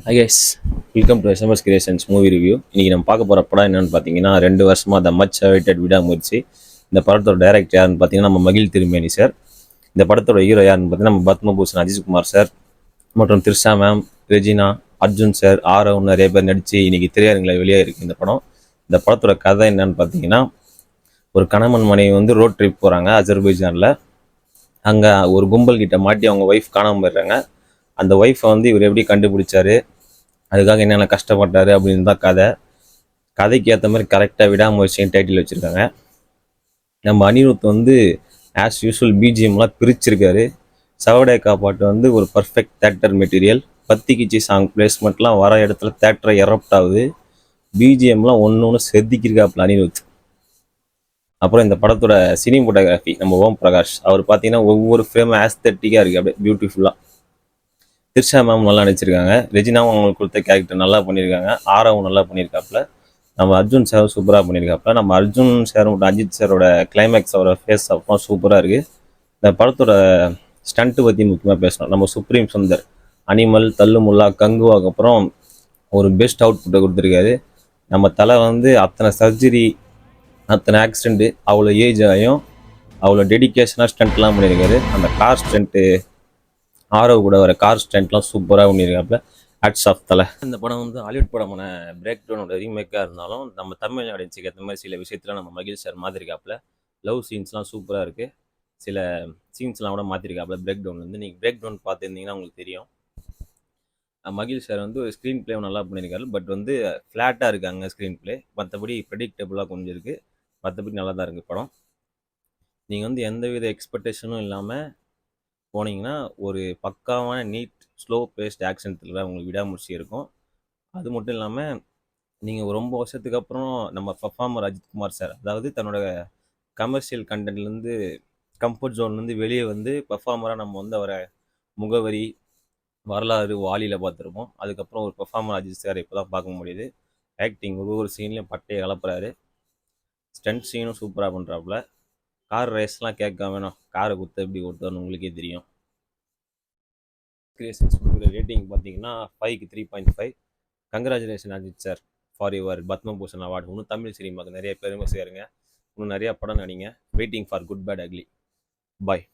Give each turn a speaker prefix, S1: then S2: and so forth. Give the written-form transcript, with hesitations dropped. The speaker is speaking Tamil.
S1: Hi guys, welcome to SMS Creations movie review. இன்றைக்கி நம்ம பார்க்க போகிற படம் என்னென்னு பார்த்தீங்கன்னா 2 வருஷமாக த மச் அவைட்டட் விடாமுயற்சி. இந்த படத்தோட டைரக்டர் யாருன்னு பார்த்தீங்கன்னா நம்ம மகிழ் திருமேனி சார். இந்த படத்தோட ஹீரோ யாருன்னு பார்த்தீங்கன்னா நம்ம பத்மபூஷன் அஜித்குமார் சார் மற்றும் Trisha ma'am, Regina, Arjun sir, Aarav நிறைய பேர் நடித்து இன்றைக்கி திரையரங்கில் வெளியே இருக்குது இந்த படம். இந்த படத்தோட கதை என்னன்னு பார்த்தீங்கன்னா, ஒரு கணவன் மனைவி வந்து ரோட் ட்ரிப் போகிறாங்க அஜர்பைஜானில். அங்கே ஒரு கும்பல் கிட்ட மாட்டி அவங்க ஒய்ஃப் காணாமல் போயிடுறாங்க. அந்த ஒய்ஃபை வந்து இவர் எப்படி கண்டுபிடிச்சாரு, அதுக்காக என்னென்ன கஷ்டப்பட்டாரு அப்படின்னு தான் கதை. கதைக்கு ஏற்ற மாதிரி கரெக்டாக விடாமுயற்சின்னு டைட்டில் வச்சுருக்காங்க. நம்ம அனிருத் வந்து ஆஸ் யூஸ்வல் பிஜிஎம்லாம் பிரிச்சிருக்காரு. சவடேக்கா பாட்டு வந்து ஒரு பர்ஃபெக்ட் தேட்டர் மெட்டீரியல். பத்திக்கிச்சி சாங் பிளேஸ்மெண்ட்லாம் வர இடத்துல தேட்டரை எரப்ட் ஆகுது. பிஜிஎம்லாம் ஒன்று செதுக்கியிருக்காப்புல அனிருத். அப்புறம் இந்த படத்தோட சினிமோட்டோகிராஃபி நம்ம ஓம் பிரகாஷ் அவர் பார்த்தீங்கன்னா ஒவ்வொரு ஃப்ரேமும் ஆஸ்தட்டிக்காக இருக்குது, அப்படியே பியூட்டிஃபுல்லாக. த்ரிஷா மேம் நல்லா நடிச்சிருக்காங்க. ரெஜினாவும் அவங்களுக்கு கொடுத்த கேரக்டர் நல்லா பண்ணியிருக்காங்க. ஆரவும் நல்லா பண்ணியிருக்காப்புல. நம்ம அர்ஜுன் சாரும் சூப்பராக பண்ணியிருக்காப்புல. நம்ம அர்ஜுன் சாரும் அஜித் சாரோட கிளைமேக்ஸ் அவரோட ஃபேஸ் அப்புறம் சூப்பராக இருக்குது. இந்த படத்தோட ஸ்டண்ட்டு பற்றி முக்கியமாக பேசணும். நம்ம சுப்ரீம் சுந்தர் அனிமல், தள்ளுமுல்லா, கங்குவாக்கு அப்புறம் ஒரு பெஸ்ட் அவுட்புட்டை கொடுத்துருக்காரு. நம்ம தலை வந்து அத்தனை சர்ஜரி, அத்தனை ஆக்சிடெண்ட்டு, அவ்வளோ ஏஜ் ஆகியும் அவ்வளோ டெடிக்கேஷனாக ஸ்டண்ட்லாம் பண்ணியிருக்காரு. அந்த கார் ஸ்டண்ட்டு, ஆரவ் கூட வர கார் ஸ்டண்ட்லாம் சூப்பராக பண்ணியிருக்காப்புல. ஹேட்ஸ் ஆஃப் தலை. இந்த படம் வந்து ஹாலிவுட் படமான பிரேக் டவுனோட ரீமேக்காக இருந்தாலும் நம்ம தமிழ் ஆடியன்ஸுக்கு ஏற்ற மாதிரி சில விஷயத்தில் நம்ம மகிழ் சார் மாற்றிருக்காப்புல. லவ் சீன்ஸ்லாம் சூப்பராக இருக்குது. சில சீன்ஸ்லாம் கூட மாற்றிருக்காப்புல பிரேக் டவுன் வந்து. நீங்கள் பிரேக் டவுன் பார்த்துருந்தீங்கன்னா உங்களுக்கு தெரியும். மகிழ் சார் வந்து ஒரு ஸ்க்ரீன் பிளே நல்லா பண்ணியிருக்காரு. பட் வந்து ஃப்ளாட்டாக இருக்காங்க ஸ்க்ரீன் பிளே. மற்றபடி ப்ரெடிக்டபுளாக கொஞ்சம் இருக்குது. மற்றபடி நல்லா தான் இருக்குது படம். நீங்கள் வந்து எந்தவித எக்ஸ்பெக்டேஷனும் இல்லாமல் போனீங்கன்னா ஒரு பக்காவான neat slow paced action thriller உங்களுக்கு விடாமுயற்சி இருக்கும். அது மட்டும் இல்லாமல் நீங்கள் ரொம்ப வருஷத்துக்கு அப்புறம் நம்ம பர்ஃபார்மர் அஜித்குமார் சார், அதாவது தன்னோட கமர்ஷியல் கண்டென்ட்லேருந்து கம்ஃபர்ட் ஜோன்லேருந்து வெளியே வந்து பர்ஃபார்மராக நம்ம வந்து அவரை முகவரி, வரலாறு, வாலியில் பார்த்துருப்போம். அதுக்கப்புறம் ஒரு பர்ஃபார்மர் அஜித் சார் இப்போ தான் பார்க்க முடியுது. ஆக்டிங் ஒவ்வொரு சீன்லேயும் பட்டையை கலப்புறாரு. ஸ்டண்ட் சீனும் சூப்பராக பண்ணுறாப்புல. கார் ரேஸ்லாம் கேட்காம வேணும், காரை குத்த எப்படி ஓட்டுவார்னு உங்களுக்கே தெரியும். கிரியேஷன்ஸ் கொடுக்குற ரேட்டிங் பார்த்தீங்கன்னா 5க்கு 3.5. Congratulation Ajith sir for your Padma Bhushan award. இன்னும் தமிழ் சினிமாவுக்கு நிறைய பெருமை சேருங்க. இன்னும் நிறையா படம் நடிங்க. Waiting for good bad ugly. Bye.